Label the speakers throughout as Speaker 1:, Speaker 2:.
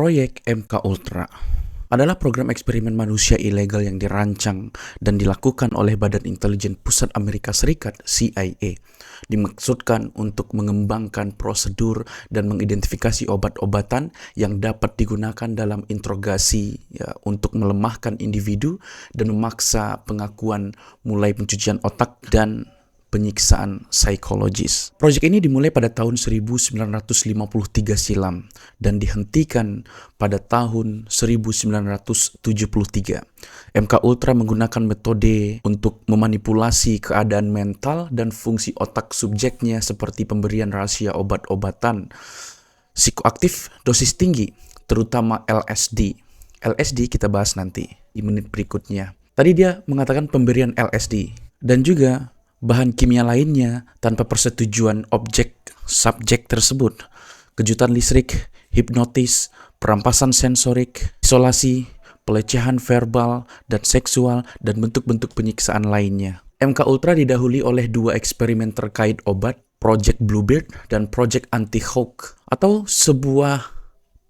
Speaker 1: Proyek MK Ultra adalah program eksperimen manusia ilegal yang dirancang dan dilakukan oleh Badan Intelijen Pusat Amerika Serikat (CIA). Dimaksudkan untuk mengembangkan prosedur dan mengidentifikasi obat-obatan yang dapat digunakan dalam interogasi untuk melemahkan individu dan memaksa pengakuan, mulai pencucian otak dan penyiksaan psikologis. Proyek ini dimulai pada tahun 1953 silam dan dihentikan pada tahun 1973. MK Ultra menggunakan metode untuk memanipulasi keadaan mental dan fungsi otak subjeknya seperti pemberian rahasia obat-obatan psikoaktif dosis tinggi, terutama LSD. LSD kita bahas nanti di menit berikutnya. Tadi dia mengatakan pemberian LSD dan juga bahan kimia lainnya tanpa persetujuan subjek tersebut. Kejutan listrik, hipnotis, perampasan sensorik, isolasi, pelecehan verbal dan seksual, dan bentuk-bentuk penyiksaan lainnya. MK Ultra didahului oleh dua eksperimen terkait obat, Project Bluebird dan Project Anti-Hawk, atau sebuah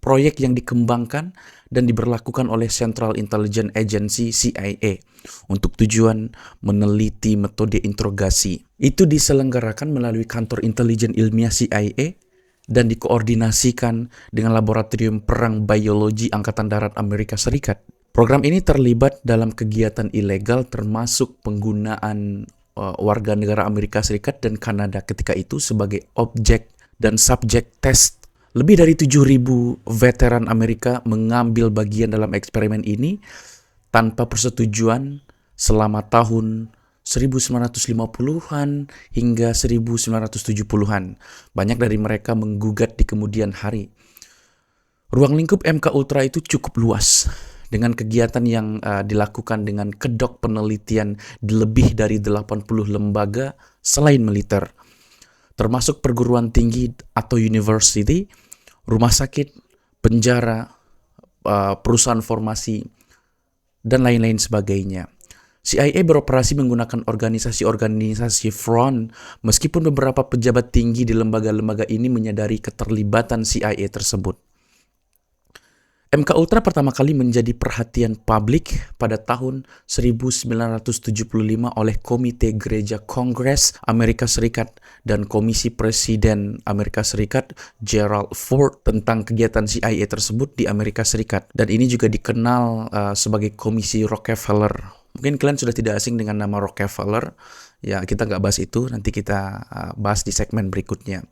Speaker 1: proyek yang dikembangkan dan diberlakukan oleh Central Intelligence Agency (CIA) untuk tujuan meneliti metode interogasi. Itu diselenggarakan melalui kantor intelijen ilmiah CIA dan dikoordinasikan dengan Laboratorium Perang Biologi Angkatan Darat Amerika Serikat. Program ini terlibat dalam kegiatan ilegal termasuk penggunaan warga negara Amerika Serikat dan Kanada ketika itu sebagai objek dan subjek tes. Lebih dari 7.000 veteran Amerika mengambil bagian dalam eksperimen ini tanpa persetujuan selama tahun 1950-an hingga 1970-an. Banyak dari mereka menggugat di kemudian hari. Ruang lingkup MK Ultra itu cukup luas dengan kegiatan yang dilakukan dengan kedok penelitian di lebih dari 80 lembaga selain militer, termasuk perguruan tinggi atau university, rumah sakit, penjara, perusahaan formasi, dan lain-lain sebagainya. CIA beroperasi menggunakan organisasi-organisasi front, meskipun beberapa pejabat tinggi di lembaga-lembaga ini menyadari keterlibatan CIA tersebut. MK Ultra pertama kali menjadi perhatian publik pada tahun 1975 oleh Komite Gereja Kongres Amerika Serikat dan Komisi Presiden Amerika Serikat Gerald Ford tentang kegiatan CIA tersebut di Amerika Serikat. Dan ini juga dikenal sebagai Komisi Rockefeller. Mungkin kalian sudah tidak asing dengan nama Rockefeller. Ya, kita nggak bahas itu, nanti kita bahas di segmen berikutnya.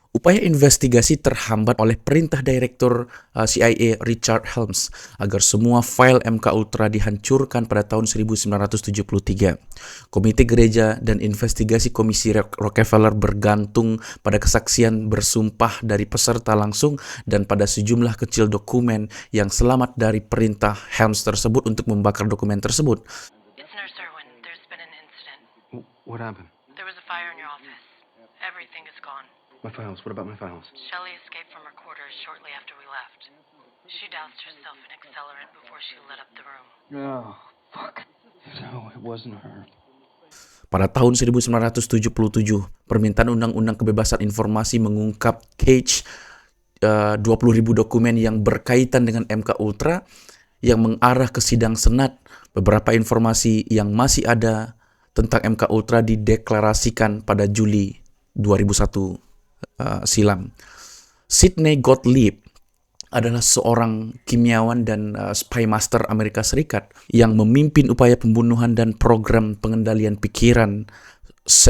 Speaker 1: Upaya investigasi terhambat oleh perintah Direktur CIA Richard Helms agar semua file MK Ultra dihancurkan pada tahun 1973. Komite Gereja dan investigasi Komisi Rockefeller bergantung pada kesaksian bersumpah dari peserta langsung dan pada sejumlah kecil dokumen yang selamat dari perintah Helms tersebut untuk membakar dokumen tersebut.
Speaker 2: It's Nurse Irwin. There's been an incident.
Speaker 3: What happened?
Speaker 2: There was a fire in your office. Everything is gone.
Speaker 3: My files. What about my files?
Speaker 2: Shelley escaped from her quarters shortly after we left. She doused herself in accelerant before she lit up the room.
Speaker 3: Oh, fuck. No, it wasn't her.
Speaker 1: Pada tahun 1977, permintaan Undang-Undang Kebebasan Informasi mengungkap Cage 20.000 dokumen yang berkaitan dengan MK Ultra yang mengarah ke sidang Senat. Beberapa informasi yang masih ada tentang MK Ultra dideklarasikan pada Juli 2001 silam. Sidney Gottlieb adalah seorang kimiawan dan spy master Amerika Serikat yang memimpin upaya pembunuhan dan program pengendalian pikiran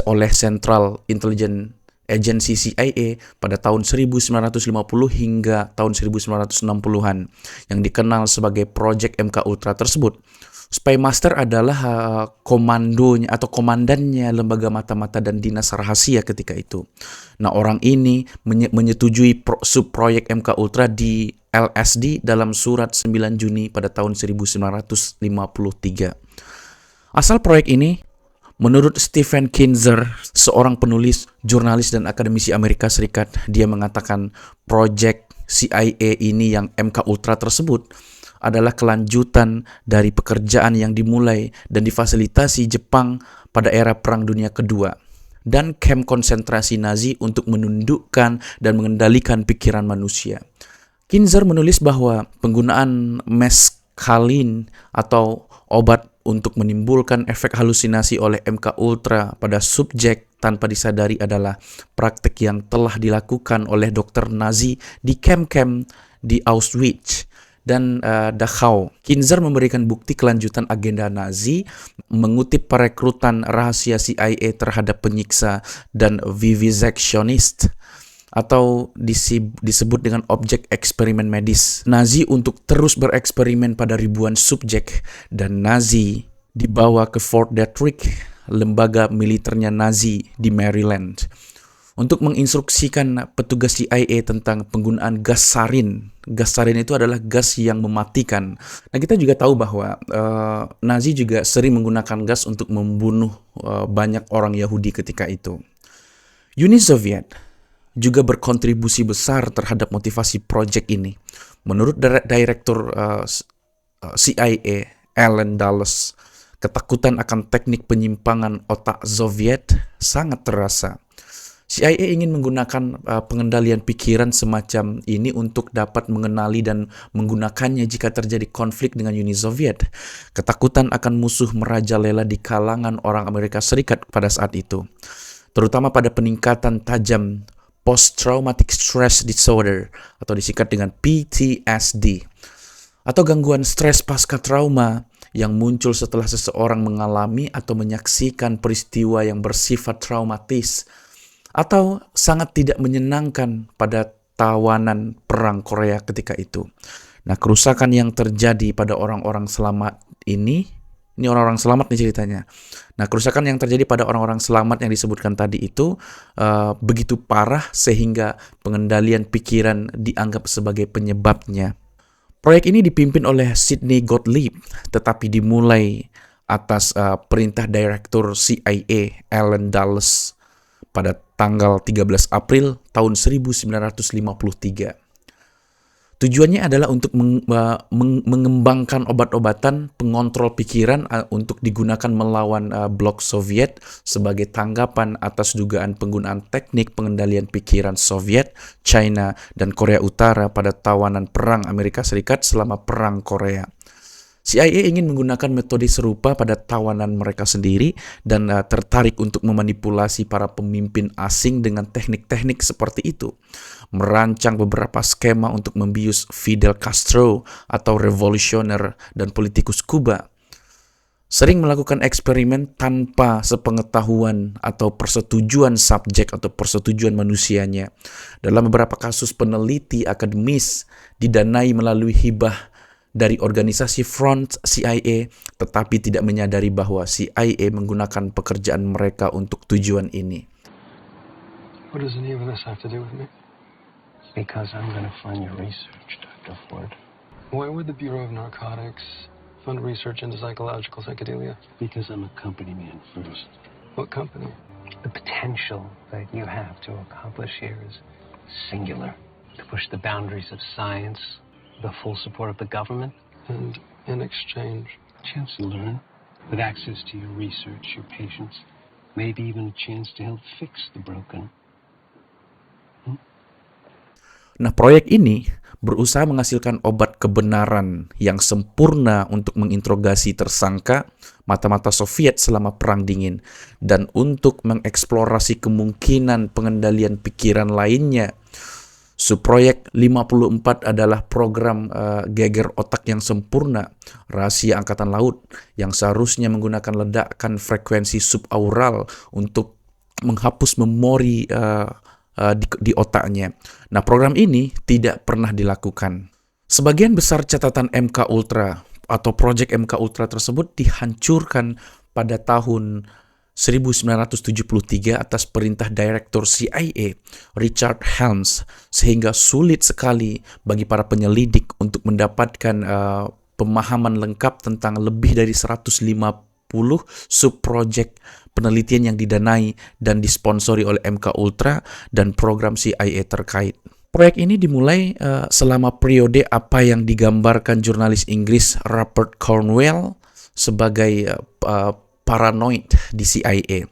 Speaker 1: oleh Central Intelligence Agency CIA pada tahun 1950 hingga tahun 1960-an yang dikenal sebagai Project MK Ultra tersebut. Spy Master adalah komandonya atau komandannya lembaga mata-mata dan dinas rahasia ketika itu. Nah, orang ini menyetujui subproyek MK Ultra di LSD dalam surat 9 Juni pada tahun 1953. Asal proyek ini, menurut Stephen Kinzer, seorang penulis, jurnalis, dan akademisi Amerika Serikat, dia mengatakan proyek CIA ini yang MK Ultra tersebut adalah kelanjutan dari pekerjaan yang dimulai dan difasilitasi Jepang pada era Perang Dunia Kedua dan kamp konsentrasi Nazi untuk menundukkan dan mengendalikan pikiran manusia. Kinzer menulis bahwa penggunaan meskalin atau obat untuk menimbulkan efek halusinasi oleh MK Ultra pada subjek tanpa disadari adalah praktik yang telah dilakukan oleh dokter Nazi di kamp-kamp di Auschwitz dan Dachau. Kinzer memberikan bukti kelanjutan agenda Nazi, mengutip perekrutan rahasia CIA terhadap penyiksa dan vivisectionist, atau disebut dengan objek eksperimen medis. Nazi untuk terus bereksperimen pada ribuan subjek, dan Nazi dibawa ke Fort Detrick, lembaga militernya Nazi di Maryland, untuk menginstruksikan petugas CIA tentang penggunaan gas sarin. Gas sarin itu adalah gas yang mematikan. Nah, kita juga tahu bahwa Nazi juga sering menggunakan gas untuk membunuh banyak orang Yahudi ketika itu. Uni Soviet juga berkontribusi besar terhadap motivasi proyek ini. Menurut Direktur CIA, Allen Dulles, ketakutan akan teknik penyimpangan otak Soviet sangat terasa. CIA ingin menggunakan pengendalian pikiran semacam ini untuk dapat mengenali dan menggunakannya jika terjadi konflik dengan Uni Soviet. Ketakutan akan musuh merajalela di kalangan orang Amerika Serikat pada saat itu, terutama pada peningkatan tajam post-traumatic stress disorder atau disingkat dengan PTSD, atau gangguan stres pasca trauma yang muncul setelah seseorang mengalami atau menyaksikan peristiwa yang bersifat traumatis atau sangat tidak menyenangkan pada tawanan perang Korea ketika itu. Nah, kerusakan yang terjadi pada orang-orang selamat ini orang-orang selamat nih ceritanya. Nah, kerusakan yang terjadi pada orang-orang selamat yang disebutkan tadi itu begitu parah sehingga pengendalian pikiran dianggap sebagai penyebabnya. Proyek ini dipimpin oleh Sidney Gottlieb, tetapi dimulai atas perintah Direktur CIA Allen Dulles pada tanggal 13 April tahun 1953. Tujuannya adalah untuk mengembangkan obat-obatan pengontrol pikiran untuk digunakan melawan blok Soviet sebagai tanggapan atas dugaan penggunaan teknik pengendalian pikiran Soviet, China, dan Korea Utara pada tawanan perang Amerika Serikat selama Perang Korea. CIA ingin menggunakan metode serupa pada tawanan mereka sendiri dan tertarik untuk memanipulasi para pemimpin asing dengan teknik-teknik seperti itu. Merancang beberapa skema untuk membius Fidel Castro atau revolusioner dan politikus Kuba. Sering melakukan eksperimen tanpa sepengetahuan atau persetujuan subjek atau persetujuan manusianya. Dalam beberapa kasus peneliti akademis didanai melalui hibah dari organisasi front CIA, tetapi tidak menyadari bahwa CIA menggunakan pekerjaan mereka untuk tujuan ini.
Speaker 3: What does any of this have to do with me?
Speaker 4: Because I'm going to fund your research, Dr. Ford.
Speaker 3: Why would the Bureau of Narcotics fund research into psychological psychedelia?
Speaker 4: Because I'm a company man first.
Speaker 3: What company?
Speaker 4: The potential that you have to accomplish here is singular. To push the boundaries of science, the full support of the government.
Speaker 3: And in exchange?
Speaker 4: A chance to learn, with access to your research, your patients, maybe even a chance to help fix the broken.
Speaker 1: Nah, proyek ini berusaha menghasilkan obat kebenaran yang sempurna untuk menginterogasi tersangka mata-mata Soviet selama Perang Dingin dan untuk mengeksplorasi kemungkinan pengendalian pikiran lainnya. Subproyek 54 adalah program geger otak yang sempurna, rahasia angkatan laut yang seharusnya menggunakan ledakan frekuensi subaural untuk menghapus memori di otaknya. Nah, program ini tidak pernah dilakukan. Sebagian besar catatan MK Ultra atau proyek MK Ultra tersebut dihancurkan pada tahun 1973 atas perintah Direktur CIA Richard Helms, sehingga sulit sekali bagi para penyelidik untuk mendapatkan pemahaman lengkap tentang lebih dari 150 subprojek penelitian yang didanai dan disponsori oleh MK Ultra dan program CIA terkait. Proyek ini dimulai selama periode apa yang digambarkan jurnalis Inggris Rupert Cornwell sebagai paranoid di CIA.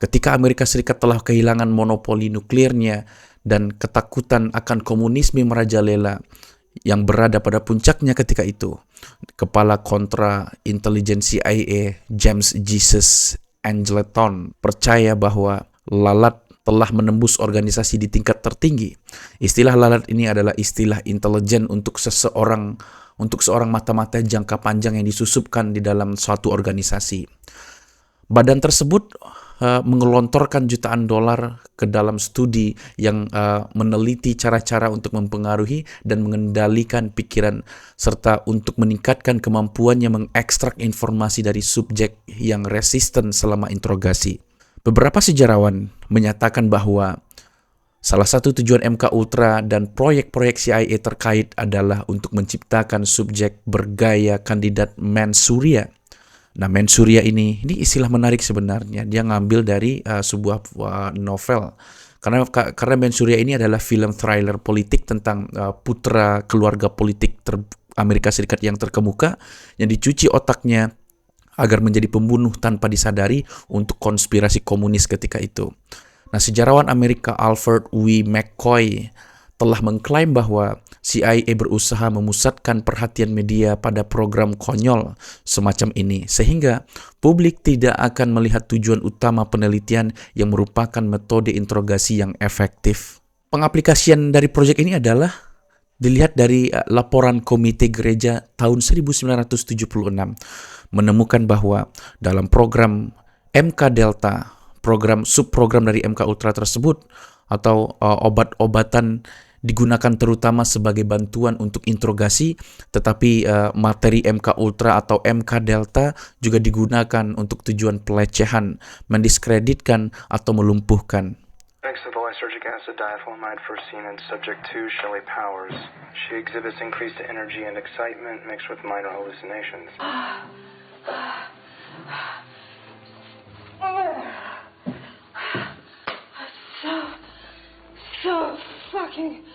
Speaker 1: Ketika Amerika Serikat telah kehilangan monopoli nuklirnya dan ketakutan akan komunisme merajalela, yang berada pada puncaknya ketika itu. Kepala Kontra Intelijen CIA James Jesus Angleton percaya bahwa lalat telah menembus organisasi di tingkat tertinggi. Istilah lalat ini adalah istilah intelijen untuk seorang mata-mata jangka panjang yang disusupkan di dalam suatu organisasi. Badan tersebut mengelontorkan jutaan dolar ke dalam studi yang meneliti cara-cara untuk mempengaruhi dan mengendalikan pikiran serta untuk meningkatkan kemampuannya mengekstrak informasi dari subjek yang resisten selama interogasi. Beberapa sejarawan menyatakan bahwa salah satu tujuan MK Ultra dan proyek-proyek CIA terkait adalah untuk menciptakan subjek bergaya kandidat Manchuria. Nah, Manchuria ini istilah menarik sebenarnya. Dia ngambil dari sebuah novel. Karena Manchuria ini adalah film thriller politik tentang putra keluarga politik Amerika Serikat yang terkemuka yang dicuci otaknya agar menjadi pembunuh tanpa disadari untuk konspirasi komunis ketika itu. Nah, sejarawan Amerika Alfred W. McCoy telah mengklaim bahwa CIA berusaha memusatkan perhatian media pada program konyol semacam ini, sehingga publik tidak akan melihat tujuan utama penelitian yang merupakan metode interogasi yang efektif. Pengaplikasian dari proyek ini adalah dilihat dari laporan Komite Gereja tahun 1976, menemukan bahwa dalam program MK Delta, subprogram dari MK Ultra tersebut, atau obat-obatan digunakan terutama sebagai bantuan untuk interogasi, tetapi materi MK Ultra atau MK Delta juga digunakan untuk tujuan pelecehan, mendiskreditkan atau melumpuhkan.
Speaker 5: Effects of the lysergic acid diethylamide first seen in subject 2, Shelley Powers. She exhibits increased energy and excitement mixed with minor hallucinations.
Speaker 2: So fucking...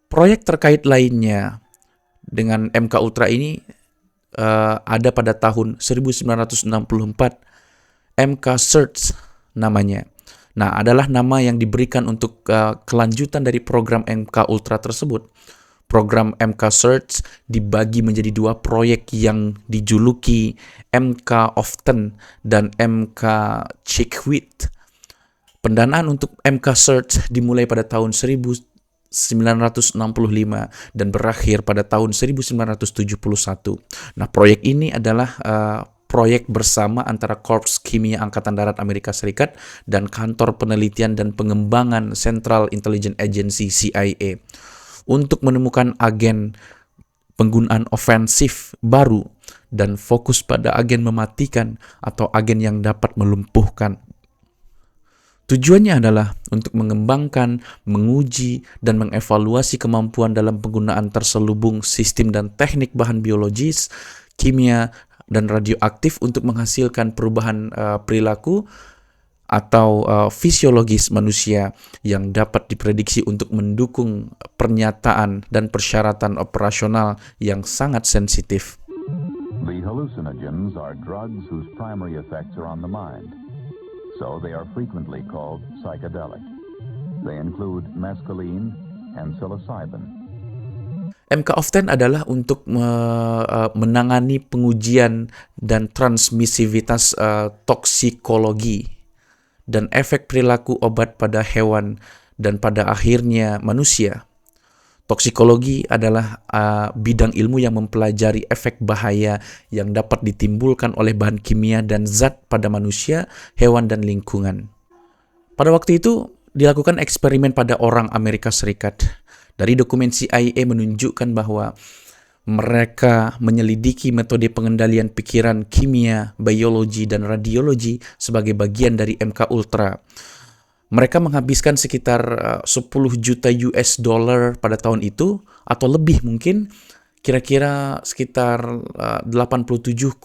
Speaker 1: Proyek terkait lainnya dengan MK Ultra ini ada pada tahun 1964, MK Search namanya. Nah, adalah nama yang diberikan untuk kelanjutan dari program MK Ultra tersebut. Program MK Search dibagi menjadi dua proyek yang dijuluki MK Often dan MK Chickwit. Pendanaan untuk MK Search dimulai pada tahun 1965 dan berakhir pada tahun 1971. Nah, proyek ini adalah proyek bersama antara Korps Kimia Angkatan Darat Amerika Serikat dan Kantor Penelitian dan Pengembangan Central Intelligence Agency CIA untuk menemukan agen penggunaan ofensif baru dan fokus pada agen mematikan atau agen yang dapat melumpuhkan. Tujuannya adalah untuk mengembangkan, menguji, dan mengevaluasi kemampuan dalam penggunaan terselubung sistem dan teknik bahan biologis, kimia, dan radioaktif untuk menghasilkan perubahan perilaku atau fisiologis manusia yang dapat diprediksi untuk mendukung pernyataan dan persyaratan operasional yang sangat sensitif.
Speaker 6: The hallucinogens are drugs whose primary effects are on the mind. So they are frequently called psychedelic. They include mescaline and psilocybin.
Speaker 1: MK Often adalah untuk menangani pengujian dan transmisivitas toksikologi dan efek perilaku obat pada hewan dan pada akhirnya manusia. Toksikologi adalah bidang ilmu yang mempelajari efek bahaya yang dapat ditimbulkan oleh bahan kimia dan zat pada manusia, hewan, dan lingkungan. Pada waktu itu, dilakukan eksperimen pada orang Amerika Serikat. Dari dokumen CIA menunjukkan bahwa mereka menyelidiki metode pengendalian pikiran kimia, biologi, dan radiologi sebagai bagian dari MK Ultra. Mereka menghabiskan sekitar 10 juta US dollar pada tahun itu, atau lebih mungkin, kira-kira sekitar 87,5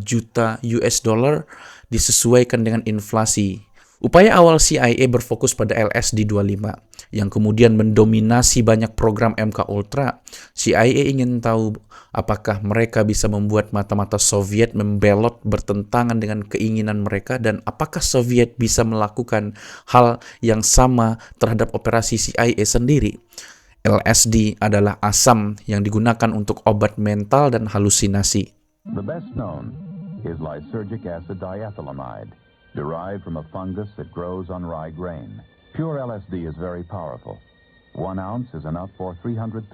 Speaker 1: juta US dollar disesuaikan dengan inflasi. Upaya awal CIA berfokus pada LSD-25, yang kemudian mendominasi banyak program MK Ultra. CIA ingin tahu apakah mereka bisa membuat mata-mata Soviet membelot bertentangan dengan keinginan mereka, dan apakah Soviet bisa melakukan hal yang sama terhadap operasi CIA sendiri. LSD adalah asam yang digunakan untuk obat mental dan halusinasi.
Speaker 6: The best known is lysergic acid diethylamide, derived from a fungus that grows on rye grain. Pure LSD is very powerful. 1 ounce is enough for 300,000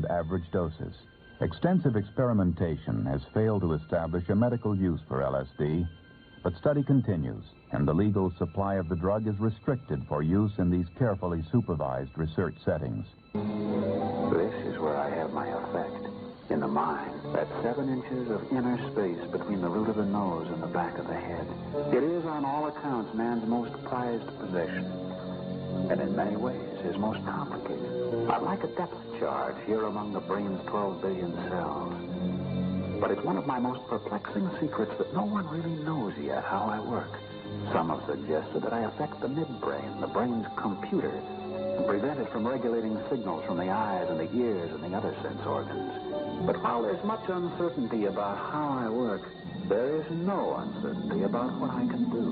Speaker 6: average doses. Extensive experimentation has failed to establish a medical use for LSD, but study continues, and the legal supply of the drug is restricted for use in these carefully supervised research settings.
Speaker 7: This is where I have my effect. In the mind, that 7 inches of inner space between the root of the nose and the back of the head. It is, on all accounts, man's most prized possession, and in many ways, his most complicated. Like a depth charge here among the brain's 12 billion cells. But it's one of my most perplexing secrets that no one really knows yet how I work. Some have suggested that I affect the midbrain, the brain's computer, and prevent it from regulating signals from the eyes and the ears and the other sense organs. But while there's much uncertainty about how I work, there is no uncertainty about what I can do.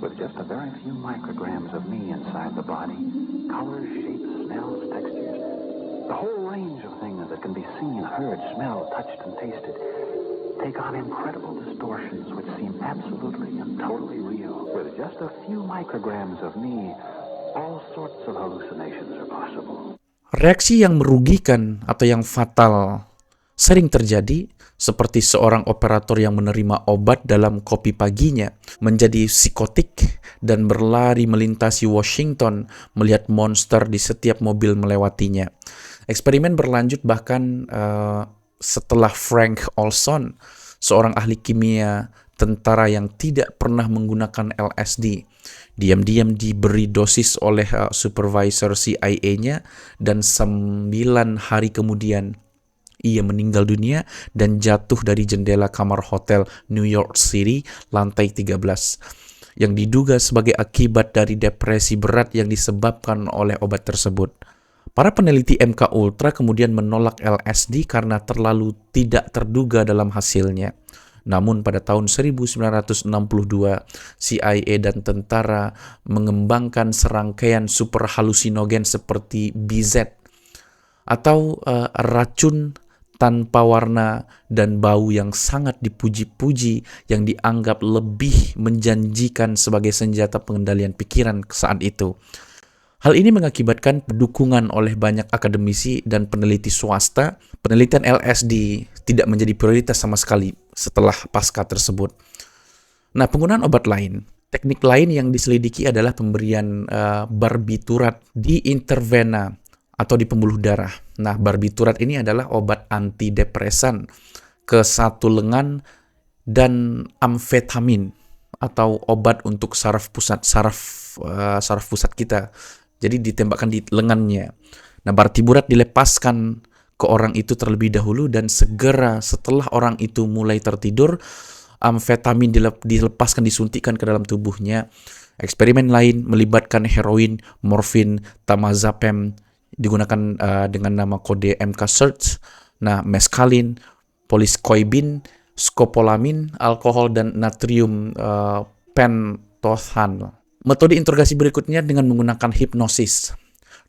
Speaker 7: With just a very few micrograms of me inside the body, colors, shapes, smells, textures, the whole range of things that can be seen, heard, smelled, touched, and tasted take on incredible distortions which seem absolutely and totally real. With just a few micrograms of me, all sorts of hallucinations are possible.
Speaker 1: Reaksi yang merugikan atau yang fatal sering terjadi, seperti seorang operator yang menerima obat dalam kopi paginya menjadi psikotik dan berlari melintasi Washington melihat monster di setiap mobil melewatinya. Eksperimen berlanjut bahkan setelah Frank Olson, seorang ahli kimia tentara yang tidak pernah menggunakan LSD, diam-diam diberi dosis oleh supervisor CIA-nya, dan 9 hari kemudian ia meninggal dunia dan jatuh dari jendela kamar hotel New York City lantai 13 yang diduga sebagai akibat dari depresi berat yang disebabkan oleh obat tersebut. Para peneliti MK Ultra kemudian menolak LSD karena terlalu tidak terduga dalam hasilnya. Namun pada tahun 1962, CIA dan tentara mengembangkan serangkaian super halusinogen seperti BZ atau racun tanpa warna dan bau yang sangat dipuji-puji yang dianggap lebih menjanjikan sebagai senjata pengendalian pikiran saat itu. Hal ini mengakibatkan dukungan oleh banyak akademisi dan peneliti swasta. Penelitian LSD tidak menjadi prioritas sama sekali setelah pasca tersebut. Nah, penggunaan obat lain. Teknik lain yang diselidiki adalah pemberian barbiturat di intravena atau di pembuluh darah. Nah, barbiturat ini adalah obat antidepresan ke satu lengan dan amfetamin atau obat untuk saraf pusat kita. Jadi ditembakkan di lengannya. Nah, barbiturat dilepaskan ke orang itu terlebih dahulu dan segera setelah orang itu mulai tertidur, amfetamin dilepaskan, disuntikkan ke dalam tubuhnya. Eksperimen lain melibatkan heroin, morfin, tamazepam, digunakan dengan nama kode MK-Search, meskalin, poliskoibin, skopolamin, alkohol, dan natrium pentothan. Metode interogasi berikutnya dengan menggunakan hipnosis.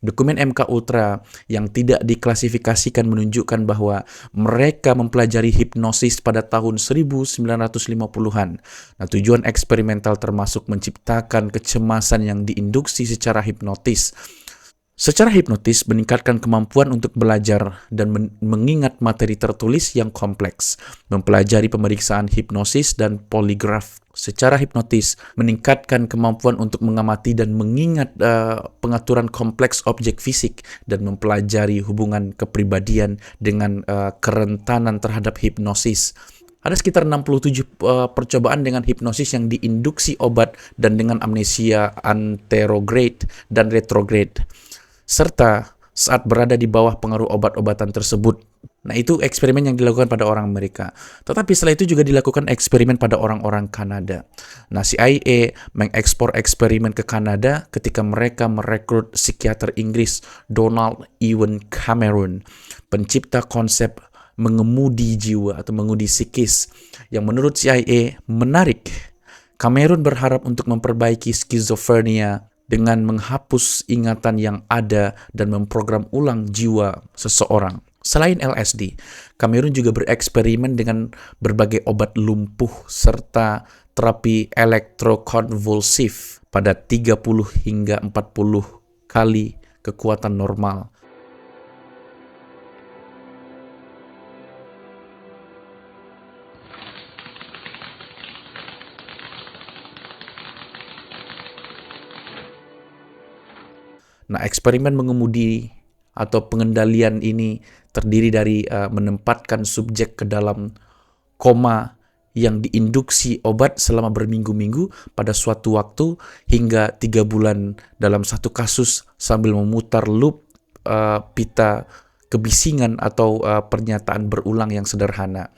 Speaker 1: Dokumen MK Ultra yang tidak diklasifikasikan menunjukkan bahwa mereka mempelajari hipnosis pada tahun 1950-an. Nah, tujuan eksperimental termasuk menciptakan kecemasan yang diinduksi secara hipnotis. Secara hipnotis meningkatkan kemampuan untuk belajar dan mengingat materi tertulis yang kompleks, mempelajari pemeriksaan hipnosis dan poligraf. Secara hipnotis meningkatkan kemampuan untuk mengamati dan mengingat pengaturan kompleks objek fisik dan mempelajari hubungan kepribadian dengan kerentanan terhadap hipnosis. Ada sekitar 67 percobaan dengan hipnosis yang diinduksi obat dan dengan amnesia anterograde dan retrograde, serta saat berada di bawah pengaruh obat-obatan tersebut. Nah, itu eksperimen yang dilakukan pada orang Amerika. Tetapi setelah itu juga dilakukan eksperimen pada orang-orang Kanada. Nah, CIA mengekspor eksperimen ke Kanada ketika mereka merekrut psikiater Inggris Donald Ewan Cameron, pencipta konsep mengemudi jiwa atau mengemudi psikis, yang menurut CIA menarik. Cameron berharap untuk memperbaiki skizofrenia dengan menghapus ingatan yang ada dan memprogram ulang jiwa seseorang. Selain LSD, Kamerun juga bereksperimen dengan berbagai obat lumpuh serta terapi elektrokonvulsif pada 30 hingga 40 kali kekuatan normal. Nah, eksperimen mengemudi atau pengendalian ini terdiri dari menempatkan subjek ke dalam koma yang diinduksi obat selama berminggu-minggu pada suatu waktu hingga 3 bulan dalam satu kasus sambil memutar loop pita kebisingan atau pernyataan berulang yang sederhana.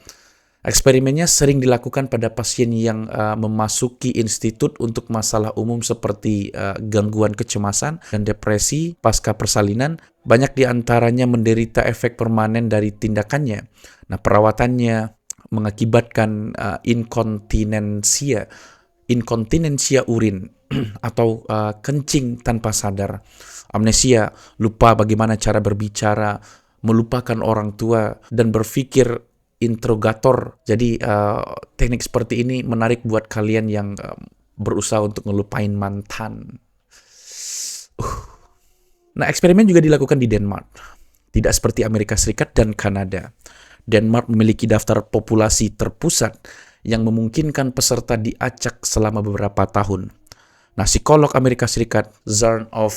Speaker 1: Eksperimennya sering dilakukan pada pasien yang memasuki institut untuk masalah umum seperti gangguan kecemasan dan depresi pasca persalinan. Banyak di antaranya menderita efek permanen dari tindakannya. Nah, perawatannya mengakibatkan inkontinensia urin atau kencing tanpa sadar, amnesia, lupa bagaimana cara berbicara, melupakan orang tua, dan berpikir interrogator. Jadi teknik seperti ini menarik buat kalian yang berusaha untuk ngelupain mantan. Nah, eksperimen juga dilakukan di Denmark. Tidak seperti Amerika Serikat dan Kanada. Denmark memiliki daftar populasi terpusat yang memungkinkan peserta diacak selama beberapa tahun. Nah, psikolog Amerika Serikat Zern of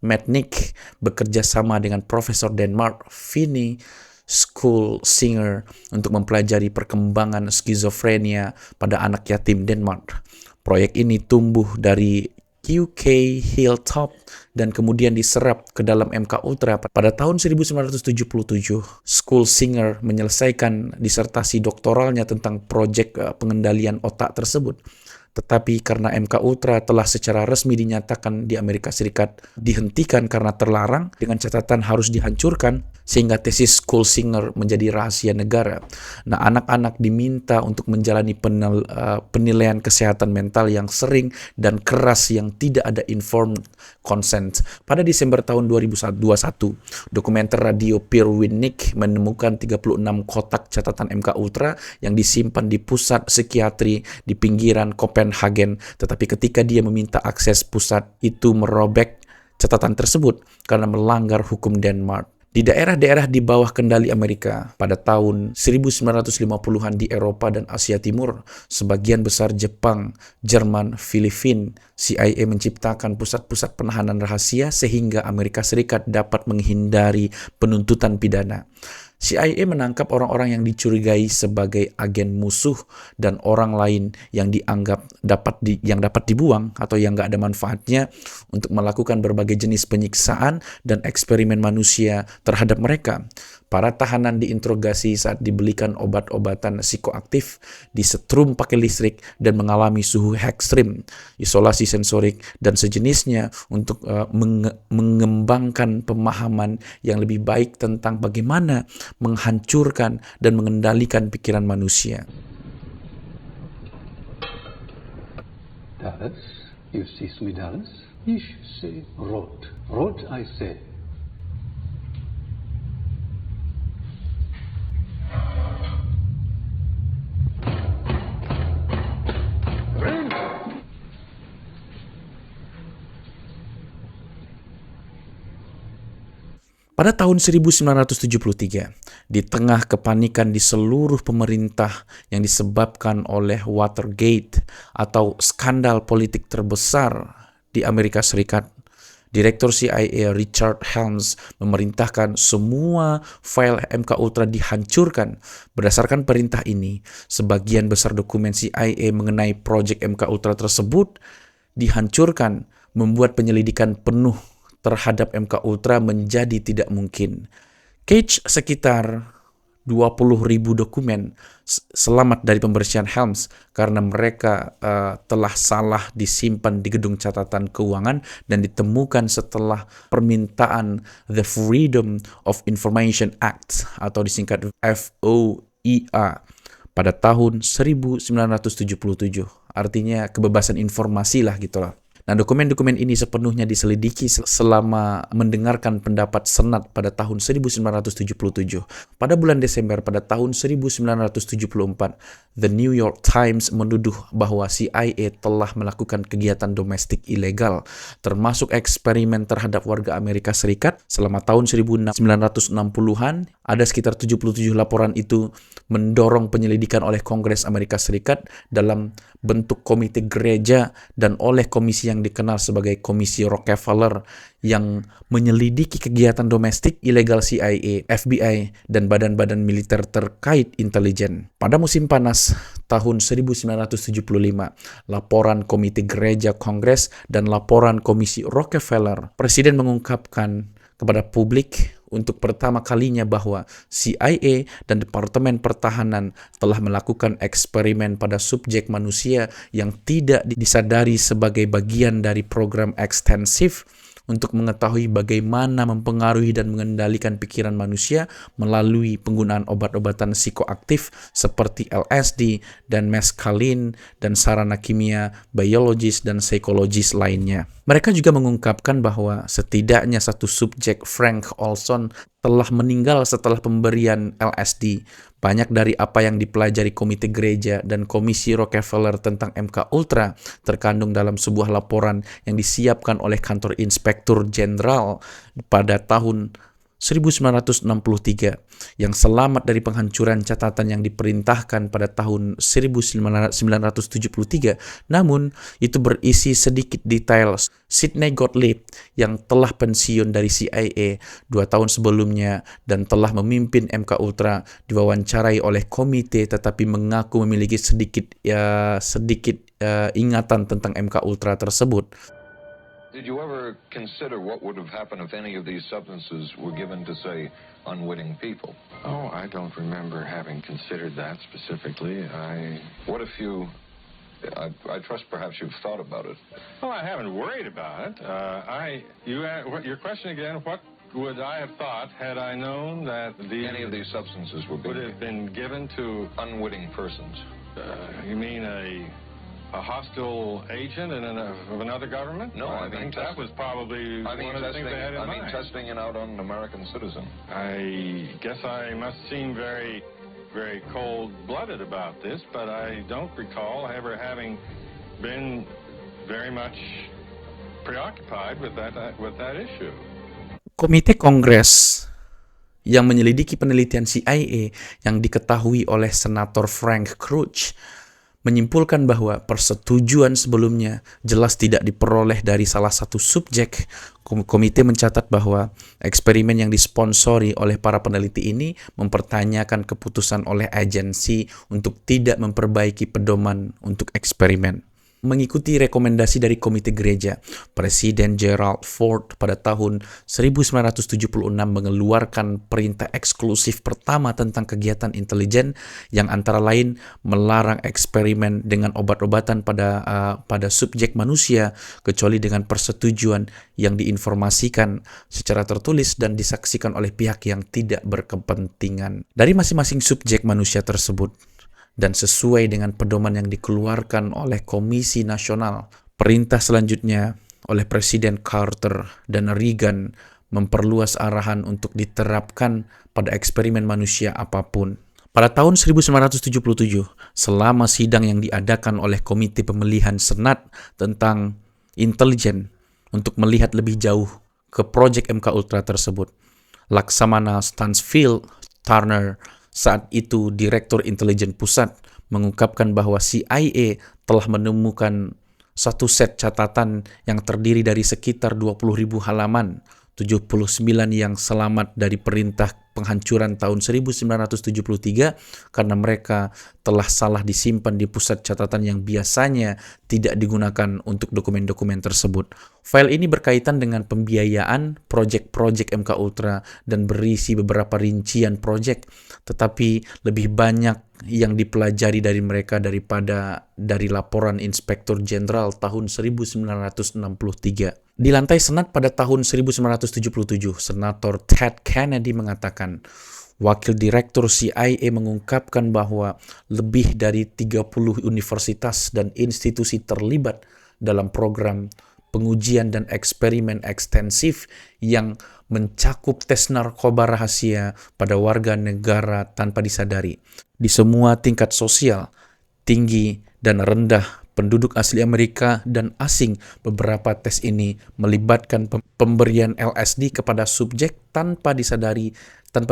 Speaker 1: Metnick bekerja sama dengan Profesor Denmark Vinnie School-Singer untuk mempelajari perkembangan skizofrenia pada anak yatim Denmark. Proyek ini tumbuh dari UK Hilltop dan kemudian diserap ke dalam MK Ultra. Pada tahun 1977, School-Singer menyelesaikan disertasi doktoralnya tentang proyek pengendalian otak tersebut. Tetapi karena MK Ultra telah secara resmi dinyatakan di Amerika Serikat dihentikan karena terlarang dengan catatan harus dihancurkan, sehingga tesis School-Singer menjadi rahasia negara. Nah, anak-anak diminta untuk menjalani penilaian kesehatan mental yang sering dan keras yang tidak ada informed consent. Pada Desember tahun 2021, dokumenter radio Peer Winnick menemukan 36 kotak catatan MK Ultra yang disimpan di pusat psikiatri di pinggiran Copenhagen. Tetapi ketika dia meminta akses pusat itu merobek catatan tersebut karena melanggar hukum Denmark. Di daerah-daerah di bawah kendali Amerika pada tahun 1950-an di Eropa dan Asia Timur, sebagian besar Jepang, Jerman, Filipina, CIA menciptakan pusat-pusat penahanan rahasia sehingga Amerika Serikat dapat menghindari penuntutan pidana. CIA menangkap orang-orang yang dicurigai sebagai agen musuh dan orang lain yang dianggap dapat dibuang atau yang nggak ada manfaatnya untuk melakukan berbagai jenis penyiksaan dan eksperimen manusia terhadap mereka. Para tahanan diinterogasi saat dibelikan obat-obatan psikoaktif, disetrum pakai listrik, dan mengalami suhu ekstrim, isolasi sensorik, dan sejenisnya untuk mengembangkan pemahaman yang lebih baik tentang bagaimana menghancurkan dan mengendalikan pikiran manusia.
Speaker 8: Dallas, you see me, Dallas? Ich sehe rot. Rot, I say.
Speaker 1: Pada tahun 1973, di tengah kepanikan di seluruh pemerintah yang disebabkan oleh Watergate atau skandal politik terbesar di Amerika Serikat, Direktur CIA Richard Helms memerintahkan semua file MK Ultra dihancurkan. Berdasarkan perintah ini, sebagian besar dokumen CIA mengenai proyek MK Ultra tersebut dihancurkan, membuat penyelidikan penuh terhadap MK Ultra menjadi tidak mungkin. Cage sekitar 20.000 dokumen selamat dari pembersihan Helms karena mereka telah salah disimpan di gedung catatan keuangan dan ditemukan setelah permintaan The Freedom of Information Act atau disingkat FOIA pada tahun 1977. Artinya kebebasan informasi lah gitulah. Nah, dokumen-dokumen ini sepenuhnya diselidiki selama mendengarkan pendapat Senat pada tahun 1977. Pada bulan Desember pada tahun 1974, The New York Times menuduh bahwa CIA telah melakukan kegiatan domestik ilegal, termasuk eksperimen terhadap warga Amerika Serikat selama tahun 1960-an. Ada sekitar 77 laporan itu mendorong penyelidikan oleh Kongres Amerika Serikat dalam bentuk komite gereja dan oleh komisi yang dikenal sebagai Komisi Rockefeller yang menyelidiki kegiatan domestik ilegal CIA, FBI, dan badan-badan militer terkait intelijen. Pada musim panas tahun 1975, laporan Komite Gereja Kongres dan laporan Komisi Rockefeller, Presiden mengungkapkan kepada publik untuk pertama kalinya bahwa CIA dan Departemen Pertahanan telah melakukan eksperimen pada subjek manusia yang tidak disadari sebagai bagian dari program ekstensif untuk mengetahui bagaimana mempengaruhi dan mengendalikan pikiran manusia melalui penggunaan obat-obatan psikoaktif seperti LSD dan meskalin dan sarana kimia, biologis, dan psikologis lainnya. Mereka juga mengungkapkan bahwa setidaknya satu subjek, Frank Olson, telah meninggal setelah pemberian LSD. Banyak dari apa yang dipelajari Komite Gereja dan Komisi Rockefeller tentang MK Ultra terkandung dalam sebuah laporan yang disiapkan oleh kantor Inspektur Jenderal pada tahun 1963 yang selamat dari penghancuran catatan yang diperintahkan pada tahun 1973. Namun, itu berisi sedikit detail Sidney Gottlieb yang telah pensiun dari CIA 2 tahun sebelumnya dan telah memimpin MK Ultra diwawancarai oleh komite tetapi mengaku memiliki sedikit ingatan tentang MK Ultra tersebut.
Speaker 9: Did you ever consider what would have happened if any of these substances were given to, say, unwitting people?
Speaker 10: Oh, I don't remember having considered that specifically.
Speaker 9: What if you... I trust perhaps you've thought about it.
Speaker 10: Well, I haven't worried about it. Your question again, what would I have thought had I known that
Speaker 9: any of these substances would
Speaker 10: have been given to
Speaker 9: unwitting persons?
Speaker 10: You mean a hostile agent of another government?
Speaker 9: No, I
Speaker 10: think that was probably one of the things they had in mind.
Speaker 9: I mean testing it out on an American citizen.
Speaker 10: I guess I must seem very, very cold-blooded about this, but I don't recall ever having been very much preoccupied with that issue.
Speaker 1: Komite Kongres yang menyelidiki penelitian CIA yang diketahui oleh Senator Frank Crouch menyimpulkan bahwa persetujuan sebelumnya jelas tidak diperoleh dari salah satu subjek. Komite mencatat bahwa eksperimen yang disponsori oleh para peneliti ini mempertanyakan keputusan oleh agensi untuk tidak memperbaiki pedoman untuk eksperimen. Mengikuti rekomendasi dari Komite Gereja, Presiden Gerald Ford pada tahun 1976 mengeluarkan perintah eksklusif pertama tentang kegiatan intelijen yang antara lain melarang eksperimen dengan obat-obatan pada subjek manusia kecuali dengan persetujuan yang diinformasikan secara tertulis dan disaksikan oleh pihak yang tidak berkepentingan dari masing-masing subjek manusia tersebut. Dan sesuai dengan pedoman yang dikeluarkan oleh Komisi Nasional, perintah selanjutnya oleh Presiden Carter dan Reagan memperluas arahan untuk diterapkan pada eksperimen manusia apapun. Pada tahun 1977, selama sidang yang diadakan oleh Komite Pemilihan Senat tentang intelijen untuk melihat lebih jauh ke proyek MK Ultra tersebut, Laksamana Stansfield Turner, saat itu Direktur Intelijen Pusat, mengungkapkan bahwa CIA telah menemukan satu set catatan yang terdiri dari sekitar 20.000 halaman, 79 yang selamat dari perintah penghancuran tahun 1973 karena mereka telah salah disimpan di pusat catatan yang biasanya tidak digunakan untuk dokumen-dokumen tersebut. File ini berkaitan dengan pembiayaan proyek-proyek MK Ultra dan berisi beberapa rincian proyek, tetapi lebih banyak yang dipelajari dari mereka daripada dari laporan Inspektur Jenderal tahun 1963. Di lantai Senat pada tahun 1977, Senator Ted Kennedy mengatakan, Wakil Direktur CIA mengungkapkan bahwa lebih dari 30 universitas dan institusi terlibat dalam program pengujian dan eksperimen ekstensif yang mencakup tes narkoba rahasia pada warga negara tanpa disadari. Di semua tingkat sosial, tinggi dan rendah, penduduk asli Amerika dan asing, beberapa tes ini melibatkan pemberian LSD kepada subjek tanpa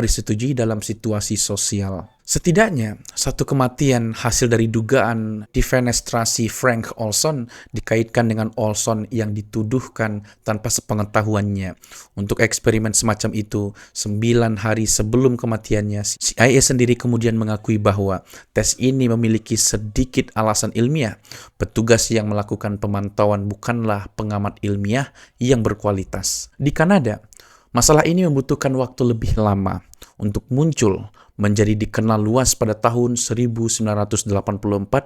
Speaker 1: disetujui dalam situasi sosial. Setidaknya, satu kematian hasil dari dugaan defenestrasi Frank Olson dikaitkan dengan Olson yang dituduhkan tanpa sepengetahuannya. Untuk eksperimen semacam itu, 9 hari sebelum kematiannya, CIA sendiri kemudian mengakui bahwa tes ini memiliki sedikit alasan ilmiah. Petugas yang melakukan pemantauan bukanlah pengamat ilmiah yang berkualitas. Di Kanada, masalah ini membutuhkan waktu lebih lama untuk muncul, menjadi dikenal luas pada tahun 1984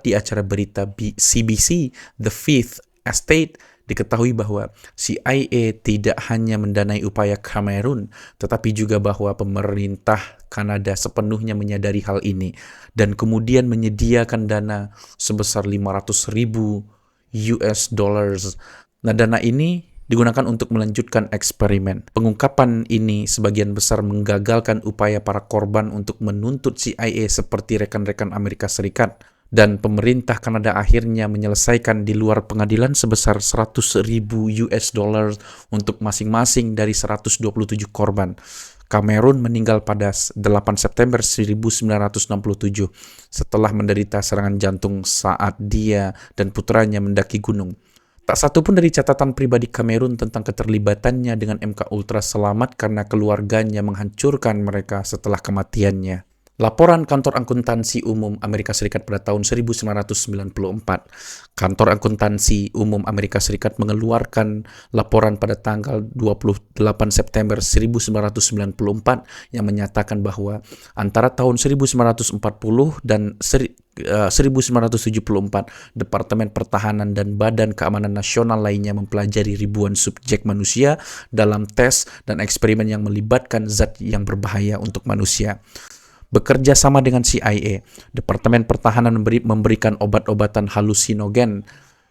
Speaker 1: di acara berita CBC, The Fifth Estate. Diketahui bahwa CIA tidak hanya mendanai upaya Kamerun, tetapi juga bahwa pemerintah Kanada sepenuhnya menyadari hal ini dan kemudian menyediakan dana sebesar $500,000. Nah, dana ini digunakan untuk melanjutkan eksperimen. Pengungkapan ini sebagian besar menggagalkan upaya para korban untuk menuntut CIA seperti rekan-rekan Amerika Serikat, dan pemerintah Kanada akhirnya menyelesaikan di luar pengadilan sebesar $100,000 untuk masing-masing dari 127 korban. Kamerun meninggal pada 8 September 1967 setelah menderita serangan jantung saat dia dan putranya mendaki gunung. Tak satu pun dari catatan pribadi Kamerun tentang keterlibatannya dengan MK Ultra selamat karena keluarganya menghancurkan mereka setelah kematiannya. Laporan Kantor Akuntansi Umum Amerika Serikat pada tahun 1994. Kantor Akuntansi Umum Amerika Serikat mengeluarkan laporan pada tanggal 28 September 1994 yang menyatakan bahwa antara tahun 1940 dan 1974, Departemen Pertahanan dan Badan Keamanan Nasional lainnya mempelajari ribuan subjek manusia dalam tes dan eksperimen yang melibatkan zat yang berbahaya untuk manusia. Bekerja sama dengan CIA, Departemen Pertahanan memberikan obat-obatan halusinogen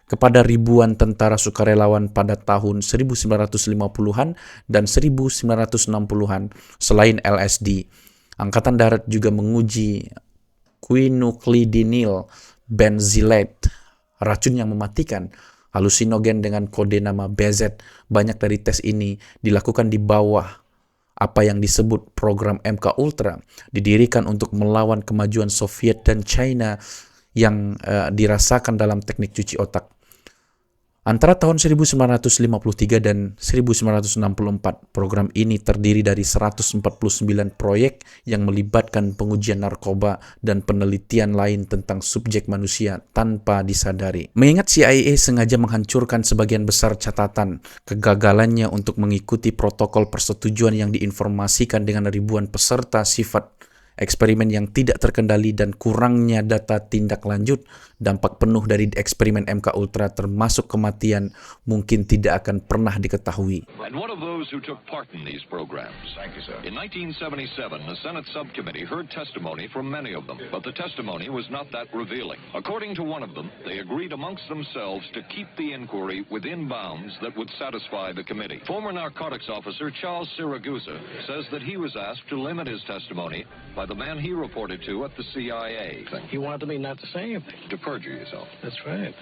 Speaker 1: kepada ribuan tentara sukarelawan pada tahun 1950-an dan 1960-an. Selain LSD, Angkatan Darat juga menguji quinacridinil benzylate, racun yang mematikan, halusinogen dengan kode nama BZ. Banyak dari tes ini dilakukan di bawah apa yang disebut program MK Ultra, didirikan untuk melawan kemajuan Soviet dan China yang dirasakan dalam teknik cuci otak. Antara tahun 1953 dan 1964, program ini terdiri dari 149 proyek yang melibatkan pengujian narkoba dan penelitian lain tentang subjek manusia tanpa disadari. Mengingat CIA sengaja menghancurkan sebagian besar catatan kegagalannya untuk mengikuti protokol persetujuan yang diinformasikan dengan ribuan peserta, sifat eksperimen yang tidak terkendali dan kurangnya data tindak lanjut, dampak penuh dari eksperimen MK Ultra termasuk kematian mungkin tidak akan pernah diketahui.
Speaker 9: And one of those who took part in these programs. Thank you, sir. In 1977, the Senate subcommittee heard testimony from many of them, but the testimony was not that revealing. According to one of them, they agreed amongst themselves to keep the inquiry within bounds that would satisfy the committee. Former narcotics officer Charles Siragusa says that he was asked to limit his testimony by the man he reported to at the CIA.
Speaker 11: He wanted me not to say anything.
Speaker 9: To perjure yourself.
Speaker 11: That's right.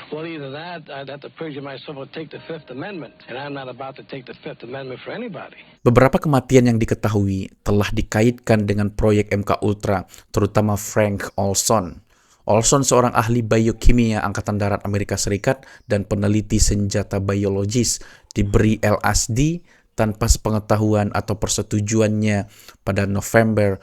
Speaker 11: Well, either that, I'd have to perjure myself or take the Fifth Amendment. And I'm not about to take the Fifth Amendment for anybody.
Speaker 1: Beberapa kematian yang diketahui telah dikaitkan dengan proyek MK Ultra, terutama Frank Olson. Olson seorang ahli biokimia Angkatan Darat Amerika Serikat dan peneliti senjata biologis, diberi LSD tanpa sepengetahuan atau persetujuannya pada November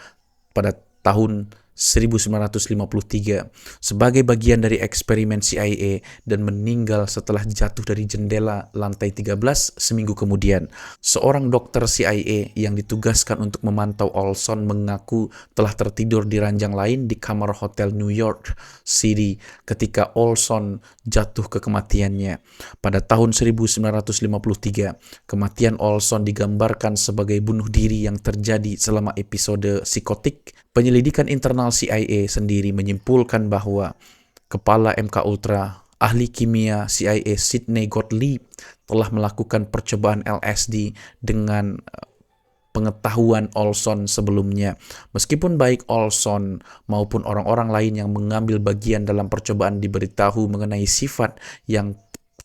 Speaker 1: pada tahun 1953 sebagai bagian dari eksperimen CIA dan meninggal setelah jatuh dari jendela lantai 13 seminggu kemudian. Seorang dokter CIA yang ditugaskan untuk memantau Olson mengaku telah tertidur di ranjang lain di kamar hotel New York City ketika Olson jatuh ke kematiannya. Pada tahun 1953, kematian Olson digambarkan sebagai bunuh diri yang terjadi selama episode psikotik. Penyelidikan internal CIA sendiri menyimpulkan bahwa kepala MK Ultra ahli kimia CIA Sidney Gottlieb telah melakukan percobaan LSD dengan pengetahuan Olson sebelumnya. Meskipun baik Olson maupun orang-orang lain yang mengambil bagian dalam percobaan diberitahu mengenai sifat yang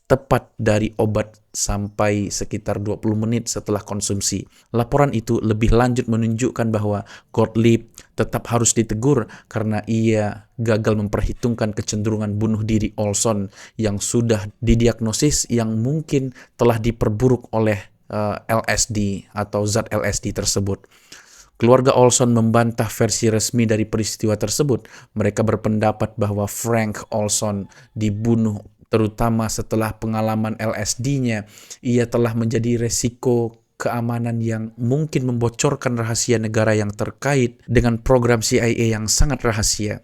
Speaker 1: tepat dari obat sampai sekitar 20 menit setelah konsumsi. Laporan itu lebih lanjut menunjukkan bahwa Gottlieb tetap harus ditegur karena ia gagal memperhitungkan kecenderungan bunuh diri Olson yang sudah didiagnosis yang mungkin telah diperburuk oleh LSD atau zat LSD tersebut. Keluarga Olson membantah versi resmi dari peristiwa tersebut. Mereka berpendapat bahwa Frank Olson dibunuh terutama setelah pengalaman LSD-nya. Ia telah menjadi resiko keamanan yang mungkin membocorkan rahasia negara yang terkait dengan program CIA yang sangat rahasia.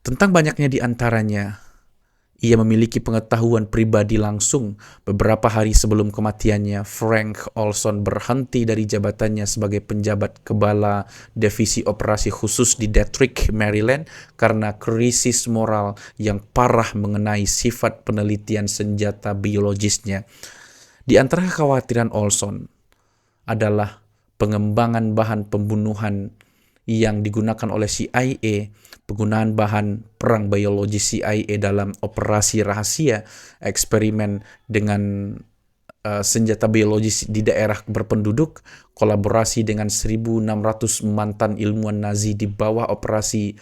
Speaker 1: Tentang banyaknya di antaranya, ia memiliki pengetahuan pribadi langsung. Beberapa hari sebelum kematiannya, Frank Olson berhenti dari jabatannya sebagai penjabat kepala divisi operasi khusus di Detrick, Maryland, karena krisis moral yang parah mengenai sifat penelitian senjata biologisnya. Di antara kekhawatiran Olson adalah pengembangan bahan pembunuhan yang digunakan oleh CIA, penggunaan bahan perang biologi CIA dalam operasi rahasia, eksperimen dengan senjata biologis di daerah berpenduduk, kolaborasi dengan 1.600 mantan ilmuwan Nazi di bawah operasi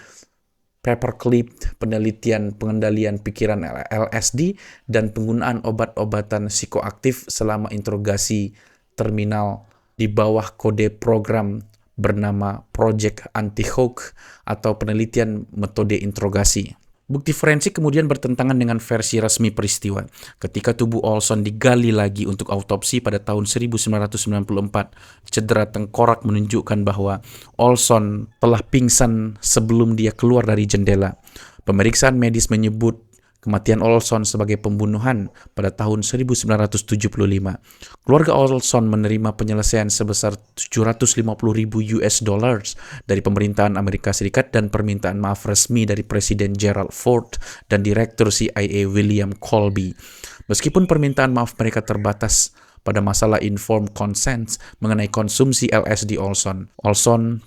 Speaker 1: Paperclip, penelitian pengendalian pikiran LSD, dan penggunaan obat-obatan psikoaktif selama interogasi terminal di bawah kode program bernama Project Anti-Hoax atau penelitian metode interogasi. Bukti forensik kemudian bertentangan dengan versi resmi peristiwa. Ketika tubuh Olson digali lagi untuk autopsi pada tahun 1994, cedera tengkorak menunjukkan bahwa Olson telah pingsan sebelum dia keluar dari jendela. Pemeriksaan medis menyebut kematian Olson sebagai pembunuhan pada tahun 1975. Keluarga Olson menerima penyelesaian sebesar $750,000 dari pemerintahan Amerika Serikat dan permintaan maaf resmi dari Presiden Gerald Ford dan Direktur CIA William Colby. Meskipun permintaan maaf mereka terbatas pada masalah informed consent mengenai konsumsi LSD Olson.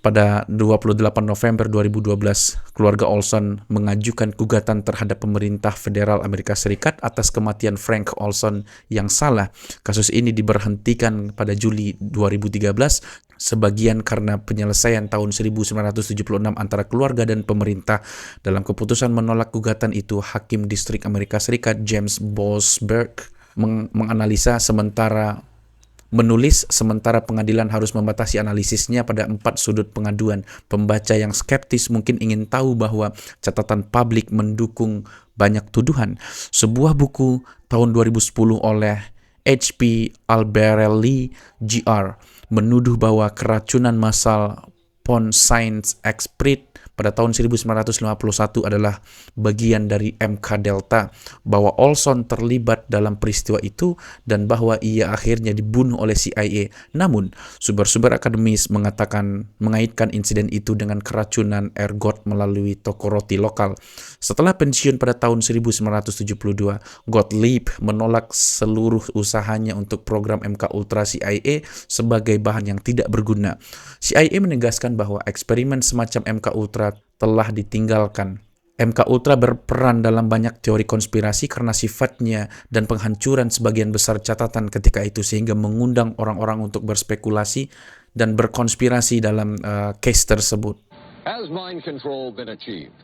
Speaker 1: Pada 28 November 2012, keluarga Olson mengajukan gugatan terhadap pemerintah federal Amerika Serikat atas kematian Frank Olson yang salah. Kasus ini diberhentikan pada Juli 2013, sebagian karena penyelesaian tahun 1976 antara keluarga dan pemerintah. Dalam keputusan menolak gugatan itu, Hakim Distrik Amerika Serikat James Boasberg menganalisa menulis sementara pengadilan harus membatasi analisisnya pada 4 sudut pengaduan. Pembaca yang skeptis mungkin ingin tahu bahwa catatan publik mendukung banyak tuduhan. Sebuah buku tahun 2010 oleh H.P. Albarelli Jr. menuduh bahwa keracunan massal Pont-Saint Esprit pada tahun 1951 adalah bagian dari MK Delta, bahwa Olson terlibat dalam peristiwa itu dan bahwa ia akhirnya dibunuh oleh CIA. Namun, sumber-sumber akademis mengaitkan insiden itu dengan keracunan ergot melalui toko roti lokal. Setelah pensiun pada tahun 1972, Gottlieb menolak seluruh usahanya untuk program MK Ultra CIA sebagai bahan yang tidak berguna. CIA menegaskan bahwa eksperimen semacam MK Ultra telah ditinggalkan. MK Ultra berperan dalam banyak teori konspirasi karena sifatnya dan penghancuran sebagian besar catatan ketika itu, sehingga mengundang orang-orang untuk berspekulasi dan berkonspirasi dalam case tersebut.
Speaker 9: Has mind control been achieved?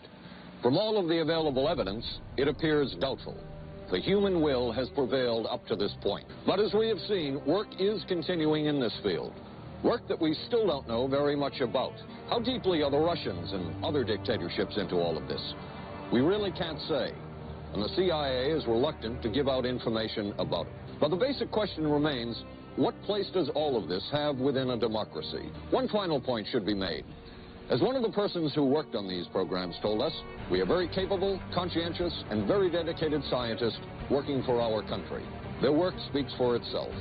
Speaker 9: From all of the available evidence, it appears doubtful. The human will has prevailed up to this point. But as we have seen, work is continuing in this field. Work that we still don't know very much about. How deeply are the Russians and other dictatorships into all of this? We really can't say, and the CIA is reluctant to give out information about it. But the basic question remains, what place does all of this have within a democracy? One final point should be made. As one of the persons who worked on these programs told us, we are very capable, conscientious, and very dedicated scientists working for our country. Their work speaks for itself.